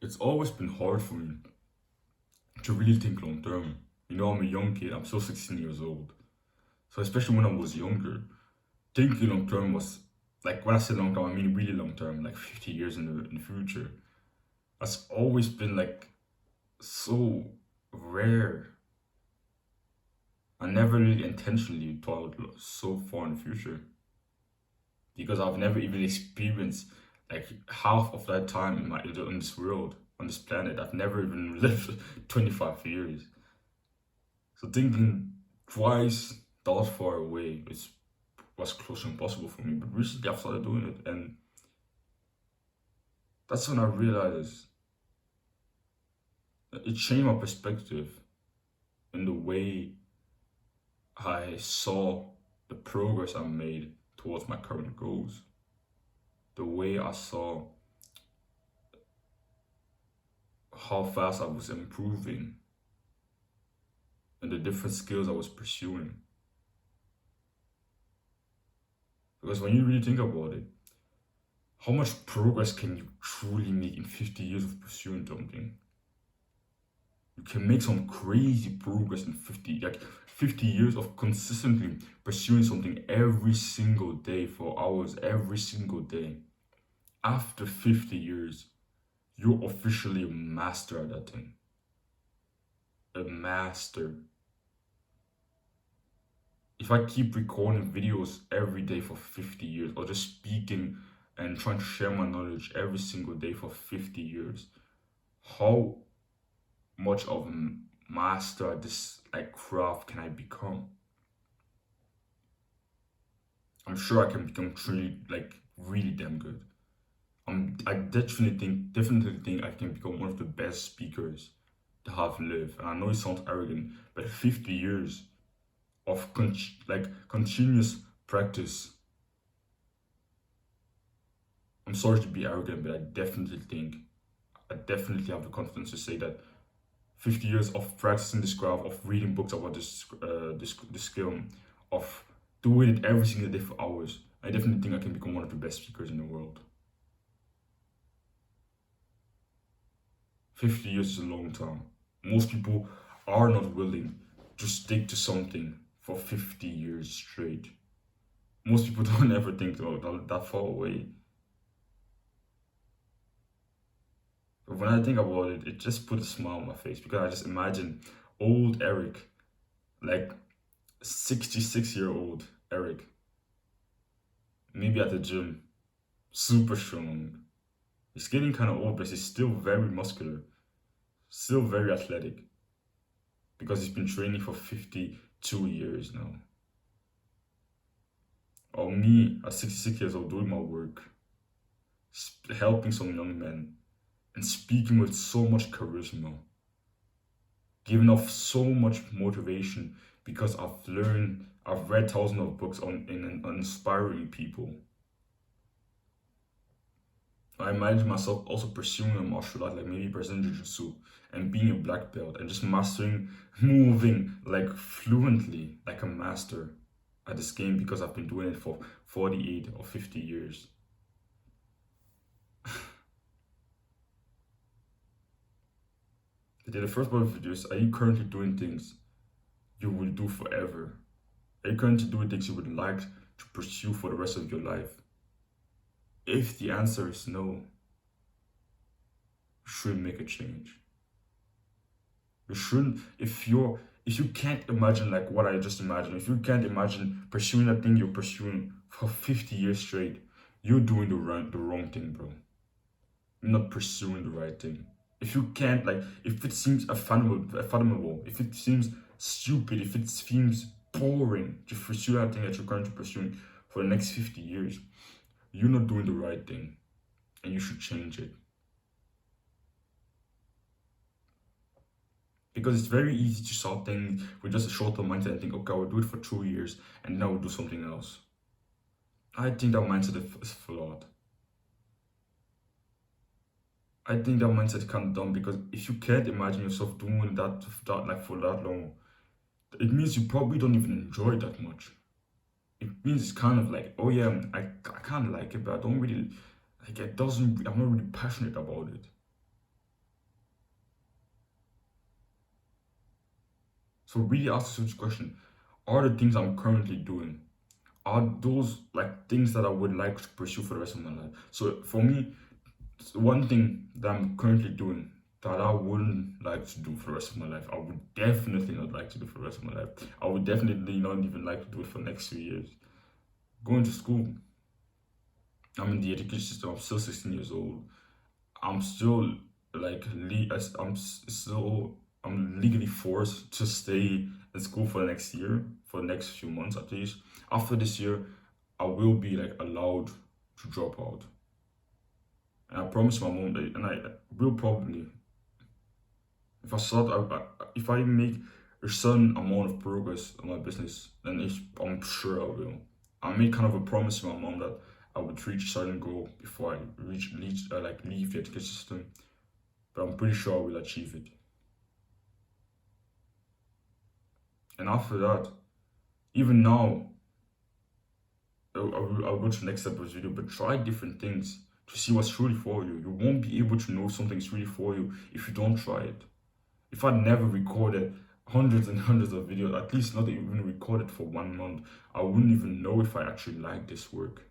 It's always been hard for me to really think long term. I'm a young kid, I'm still 16 years old. So, especially when I was younger, thinking long term was like when I say long term, I mean really long term, like 50 years in the future. That's always been like so rare. I never really intentionally thought so far in the future because I've never even experienced like half of that time in this world, on this planet. I've never even lived 25 years. So thinking twice that far away was close to impossible for me. But recently I've started doing it, and that's when I realized that it changed my perspective in the way I saw the progress I made towards my current goals. The way I saw how fast I was improving and the different skills I was pursuing. Because when you really think about it, how much progress can you truly make in 50 years of pursuing something? You can make some crazy progress in 50 years of consistently pursuing something every single day for hours, every single day. After 50 years, you're officially a master at that thing. A master. If I keep recording videos every day for 50 years, or just speaking and trying to share my knowledge every single day for 50 years, how much of a master at this like craft can I become? I'm sure I can become truly like really damn good. I definitely think I can become one of the best speakers to have lived. And I know it sounds arrogant, but 50 years of continuous practice. I'm sorry to be arrogant, but I definitely have the confidence to say that 50 years of practicing this craft, of reading books about this skill, of doing it every single day for hours. I definitely think I can become one of the best speakers in the world. 50 years is a long time. Most people are not willing to stick to something for 50 years straight. Most people don't ever think that far away. But when I think about it, it just put a smile on my face because I just imagine old Eric, like 66-year-old Eric, maybe at the gym, super strong. He's getting kind of old, but he's still very muscular, still very athletic because he's been training for 52 years now. Or me at 66 years old doing my work, helping some young men, and speaking with so much charisma, giving off so much motivation because I've read thousands of books on inspiring people. I imagine myself also pursuing a martial art like maybe Brazilian Jiu Jitsu and being a black belt and just mastering, moving like fluently like a master at this game because I've been doing it for 48 or 50 years. The first part of the video is, are you currently doing things you will do forever? Are you currently doing things you would like to pursue for the rest of your life? If the answer is no, you should make a change. You shouldn't, if you can't imagine like what I just imagined, if you can't imagine pursuing that thing you're pursuing for 50 years straight, you're doing the wrong thing, bro. You're not pursuing the right thing. If you can't, like, if it seems unfathomable, if it seems stupid, if it seems boring to pursue that thing that you're currently pursuing for the next 50 years, you're not doing the right thing and you should change it. Because it's very easy to start things with just a short-term mindset and think, okay, I will do it for 2 years and then I will do something else. I think that mindset is flawed. I think that mindset is kind of dumb because if you can't imagine yourself doing that like for that long, it means you probably don't even enjoy it that much. It means it's kind of like, oh yeah, I kind of like it, but I don't really like it. I'm not really passionate about it. So really ask yourself this question: are the things I'm currently doing, are those like things that I would like to pursue for the rest of my life? So for me, one thing that I'm currently doing that I wouldn't like to do for the rest of my life, I would definitely not like to do for the rest of my life. I would definitely not even like to do it for the next 2 years. Going to school. I'm in the education system. I'm still 16 years old. I'm still like I'm legally forced to stay in school for the next year, for the next few months at least. After this year, I will be like allowed to drop out. And I promised my mom that, and I will probably, if I make a certain amount of progress on my business, then I'm sure I will. I made kind of a promise to my mom that I would reach a certain goal before I leave the education system, but I'm pretty sure I will achieve it. And after that, even now, I'll go to the next step of this video, but try different things to see what's truly for you. You won't be able to know something's really for you if you don't try it. If I'd never recorded hundreds and hundreds of videos, at least not even recorded for 1 month, I wouldn't even know if I actually like this work.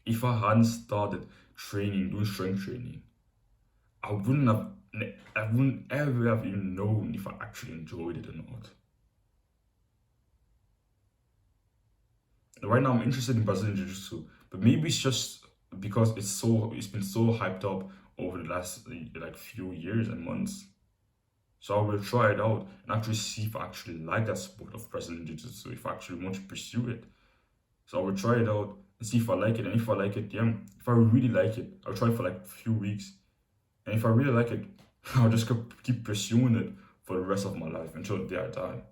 If I hadn't started training, doing strength training, I wouldn't ever have even known if I actually enjoyed it or not. Right now I'm interested in Brazilian Jiu-Jitsu, but maybe it's just because it's been so hyped up over the last like few years and months. So I will try it out and actually see if I actually like that sport of Brazilian Jiu-Jitsu, if I actually want to pursue it. So I will try it out and see if I like it. And if I like it, yeah, if I really like it, I'll try it for like a few weeks. And if I really like it, I'll just keep pursuing it for the rest of my life until the day I die.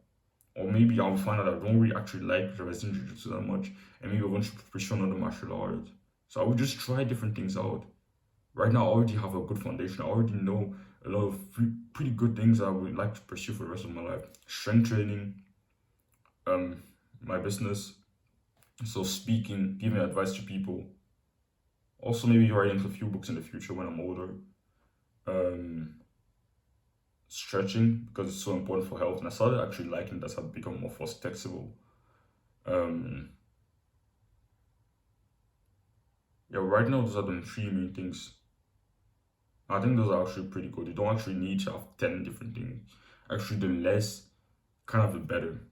Or maybe I'll find out I don't really actually like Brazilian Jiu-Jitsu that much, and maybe I want to pursue another martial art. So I would just try different things out. Right now, I already have a good foundation. I already know a lot of pretty good things I would like to pursue for the rest of my life. Strength training, my business, so speaking, giving advice to people. Also, maybe writing a few books in the future when I'm older. Stretching, because it's so important for health, and I started actually liking that. I've become more flexible. Yeah, right now those are the three main things. I think those are actually pretty good. You don't actually need to have 10 different things. Actually, the less, kind of the better.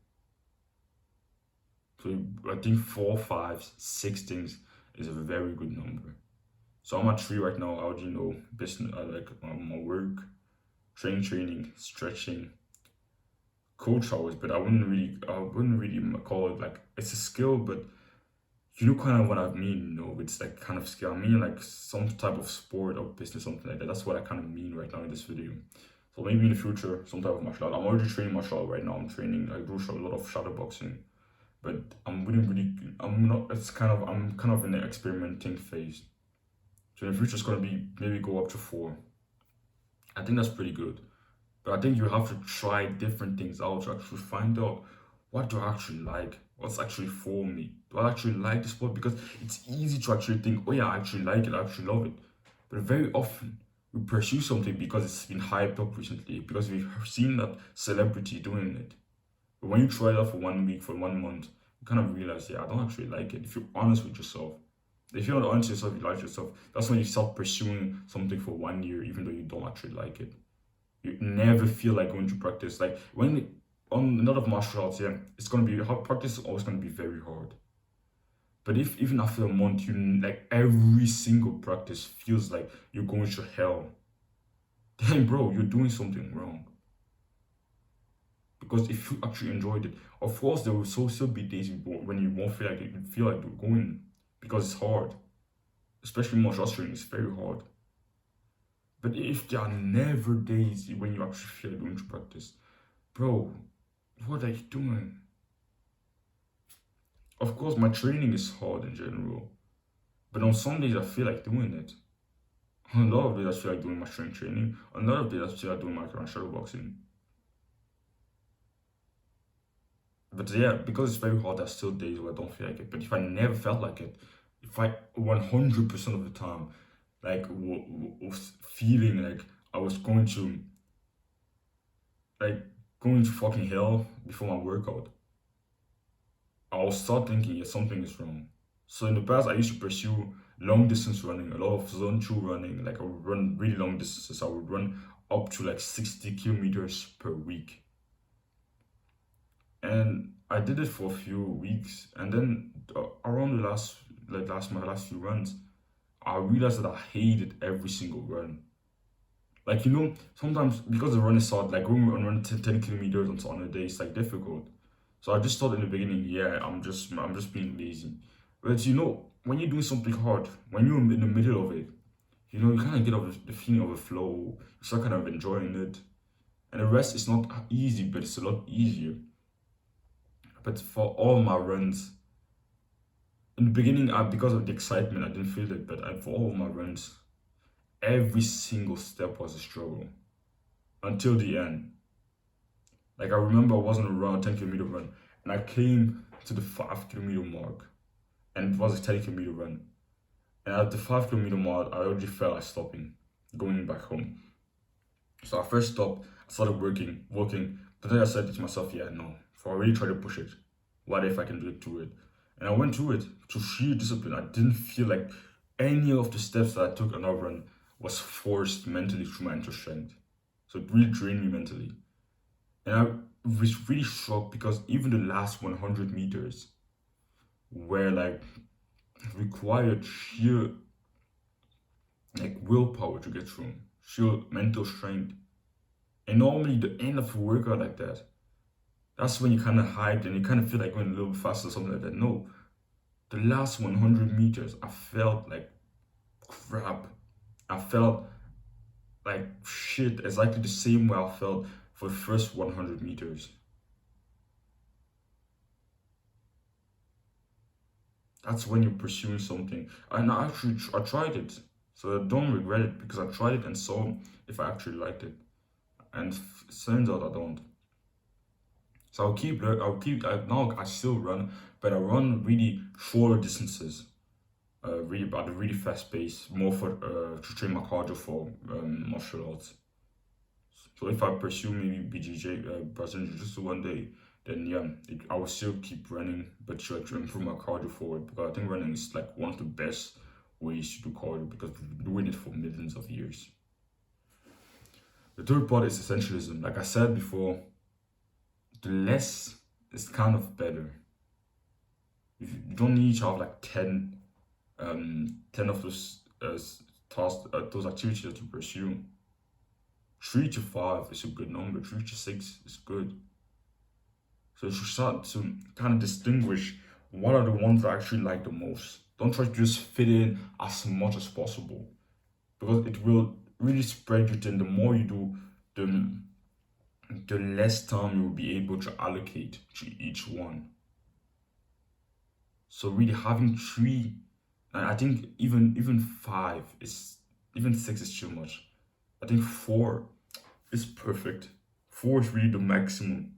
So I think 4, 5, 6 things is a very good number. So I'm at 3 right now. I already know business. I like my work, training, stretching, coach hours. But I wouldn't really call it like it's a skill. But you know kind of what I mean. No, it's like kind of skill. I mean like some type of sport or business, something like that. That's what I kind of mean right now in this video. So maybe in the future, some type of martial art. I'm already training martial art right now. I do a lot of shadow boxing, but I'm kind of in the experimenting phase. So in the future, it's gonna be maybe go up to 4. I think that's pretty good. But I think you have to try different things out to actually find out what do I actually like, what's actually for me. Do I actually like the sport? Because it's easy to actually think, oh yeah, I actually like it, I actually love it. But very often we pursue something because it's been hyped up recently, because we've seen that celebrity doing it. But when you try it out for 1 week, for 1 month, you kind of realize, yeah, I don't actually like it. If you're honest with yourself, if you're not honest with yourself, you like yourself, that's when you start pursuing something for 1 year, even though you don't actually like it. You never feel like going to practice. Like when on a lot of martial arts, yeah, it's gonna be hard. Practice is always gonna be very hard. But if even after a month, you like every single practice feels like you're going to hell, then bro, you're doing something wrong. Because if you actually enjoyed it, of course there will still be days when you won't feel like going, because it's hard. Especially martial arts training is very hard. But if there are never days when you actually feel like going to practice, bro, what are you doing? Of course, my training is hard in general, but on some days I feel like doing it. On a lot of days I feel like doing my strength training. On a lot of days I feel like doing my shadow boxing. But yeah, because it's very hard, there's still days where I don't feel like it. But if I never felt like it, if I 100% of the time, like was feeling like I was going to, like going to fucking hell before my workout, I'll start thinking, yeah, something is wrong. So in the past, I used to pursue long distance running, a lot of zone two running. Like I would run really long distances. I would run up to like 60 kilometers per week. And I did it for a few weeks. And then around my last few runs, I realized that I hated every single run. Like, sometimes because the run is hard, like going on run 10 kilometers on a day is like difficult. So I just thought in the beginning, yeah, I'm just being lazy. But when you're doing something hard, when you're in the middle of it, you kind of get over the feeling of a flow. You start kind of enjoying it. And the rest is not easy, but it's a lot easier. But for all my runs, in the beginning, because of the excitement, I didn't feel it. But for all my runs, every single step was a struggle until the end. Like I remember I was on a run, 10 kilometer run, and I came to the 5 kilometer mark, and it was a 10 kilometer run. And at the 5 kilometer mark, I already felt like stopping, going back home. So I first stopped, I started working, but then I said to myself, yeah, no, if I really try to push it, what if I can do it to it? And I went to it to sheer discipline. I didn't feel like any of the steps that I took on that run was forced mentally through my inner strength. So it really drained me mentally. And I was really shocked because even the last 100 meters were like required sheer like willpower to get through, sheer mental strength. And normally the end of a workout like that, that's when you kind of hyped and you kind of feel like going a little bit faster or something like that. No, the last 100 meters, I felt like crap. I felt like shit, exactly the same way I felt for the first 100 meters. That's when you're pursuing something. And I tried it. So I don't regret it because I tried it and saw if I actually liked it. And it turns out I don't. So now I still run, but I run really shorter distances, really at a really fast pace, more for to train my cardio for martial arts. So if I pursue maybe BJJ, Brazilian Jiu-Jitsu one day, then yeah, I will still keep running, but try to improve my cardio forward because I think running is like one of the best ways to do cardio because we've been doing it for millions of years. The third part is essentialism. Like I said before, the less is kind of better. You don't need to have like 10 of those tasks, those activities that you pursue. 3 to 5 is a good number. 3 to 6 is good. So you should start to kind of distinguish what are the ones that I actually like the most. Don't try to just fit in as much as possible because it will really spread you thin. The more you do, the less time you will be able to allocate to each one. So really having 3, and I think even 5 is, even 6 is too much. I think 4 is perfect. 4 is really the maximum.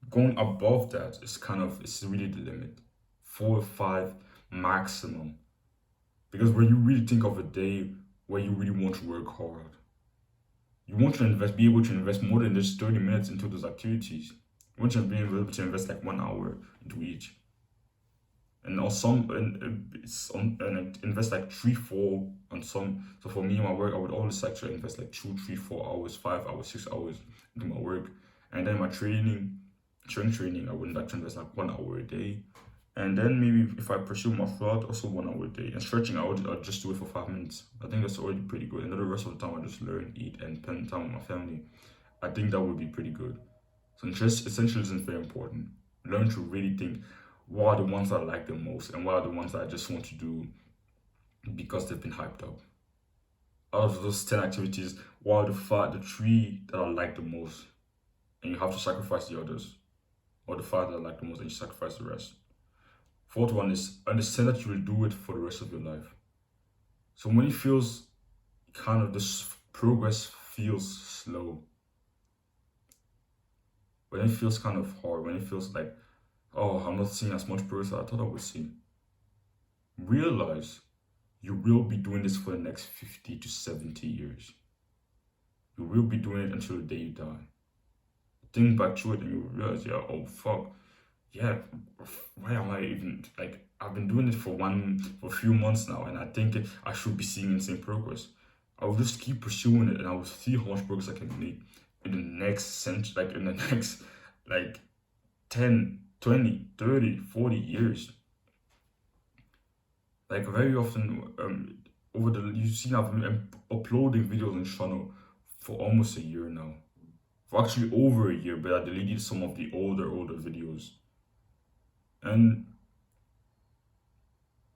Going above that is it's really the limit. 4 or 5 maximum. Because when you really think of a day where you really want to work hard, you want to be able to invest more than just 30 minutes into those activities. You want to be able to invest like 1 hour into each. And on some, and invest like 3, 4 on some. So for me, my work, I would always like to invest like 2, 3, 4 hours, 5 hours, 6 hours into my work. And then my training, I would like to invest like 1 hour a day. And then maybe if I pursue my thought, also 1 hour a day. And stretching, I'll just do it for 5 minutes. I think that's already pretty good. And then the rest of the time, I just learn, eat, and spend time with my family. I think that would be pretty good. So essentialism is very important. Learn to really think what are the ones that I like the most and what are the ones that I just want to do because they've been hyped up. Out of those 10 activities, what are the 3 that I like the most? And you have to sacrifice the others. Or the 5 that I like the most and you sacrifice the rest. Fourth one is understand that you will do it for the rest of your life. So when it feels this progress feels slow, when it feels kind of hard, when it feels like, oh, I'm not seeing as much progress as I thought I would see, realize you will be doing this for the next 50 to 70 years. You will be doing it until the day you die. think back to it and you realize, yeah, oh fuck, yeah, why am I even like I've been doing it for a few months now, and I think I should be seeing insane progress. I will just keep pursuing it, and I will see how much progress I can make in the next century, like in the next like 10, 20, 30, 40 years. Like very often, over the you've seen I've been uploading videos on channel for almost a year now. For actually over a year, but I deleted some of the older videos. And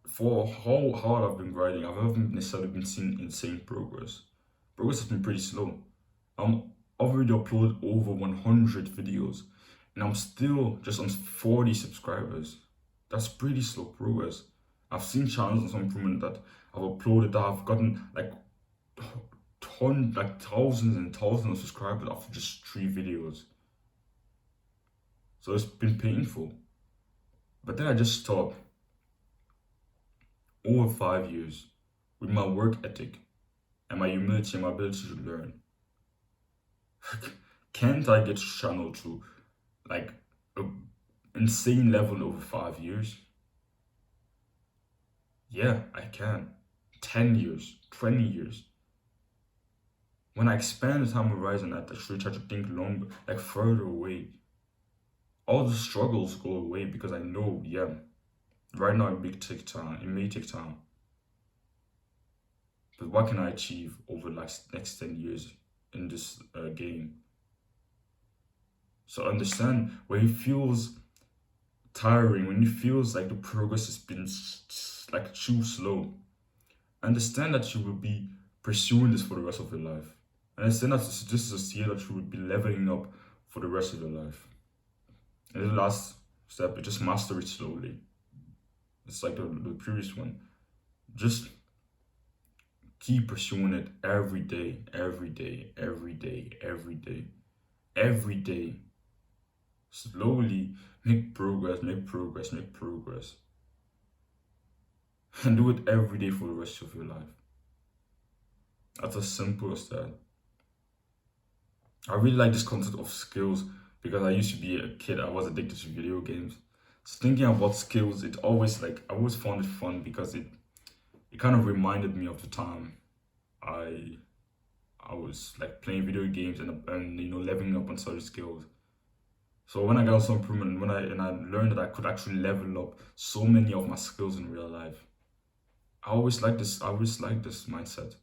for how hard I've been grinding, I haven't necessarily been seeing insane progress. Progress has been pretty slow. I've already uploaded over 100 videos, and I'm still just on 40 subscribers. That's pretty slow progress. I've seen channels and some improvement that I've uploaded that I've gotten like thousands and thousands of subscribers after just 3 videos. So it's been painful. But then I just thought, over 5 years, with my work ethic and my humility and my ability to learn, can't I get this channel to like an insane level over 5 years? Yeah, I can. 10 years, 20 years. When I expand the time horizon, I actually try to think longer, like further away. All the struggles go away because I know, yeah, right now it may take time. It may take time. But what can I achieve over the next 10 years in this game? So understand when it feels tiring, when it feels like the progress has been like too slow, understand that you will be pursuing this for the rest of your life. Understand that this is a skill that you will be leveling up for the rest of your life. And the last step is just master it slowly. It's like the previous one. Just keep pursuing it every day, every day, every day, every day, every day. Slowly make progress, make progress, make progress. And do it every day for the rest of your life. That's as simple as that. I really like this concept of skills because I used to be a kid, I was addicted to video games. So thinking about skills, it always like I always found it fun because it kind of reminded me of the time I was like playing video games and you know leveling up on certain skills. So when I got some improvement, when I learned that I could actually level up so many of my skills in real life, I always like this. I always like this mindset.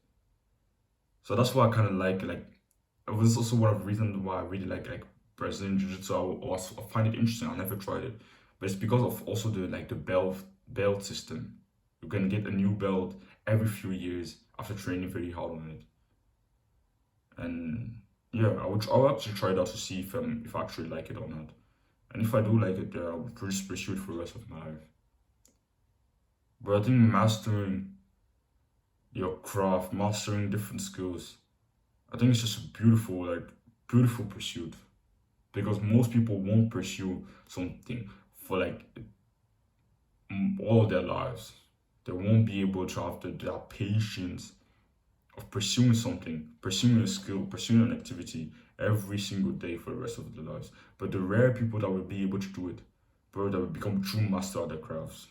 So that's why I kind of like. It was also one of the reasons why I really like Brazilian Jiu-Jitsu. I find it interesting. I never tried it, but it's because of also the belt system. You can get a new belt every few years after training very hard on it. And yeah, I'll actually try it out to see if I actually like it or not. And if I do like it, I will just pursue it for the rest of my life. But I think mastering your craft, mastering different skills, I think it's just a beautiful pursuit. Because most people won't pursue something for like all of their lives. They won't be able to have their patience of pursuing something, pursuing a skill, pursuing an activity every single day for the rest of their lives. But the rare people that will be able to do it, bro, that will become true master of their crafts.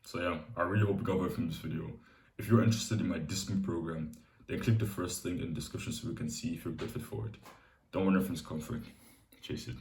So yeah, I really hope you got value from this video. If you're interested in my Discipline program, then click the first link in the description so we can see if you're good fit for it. Don't want reference comfort. Chase it.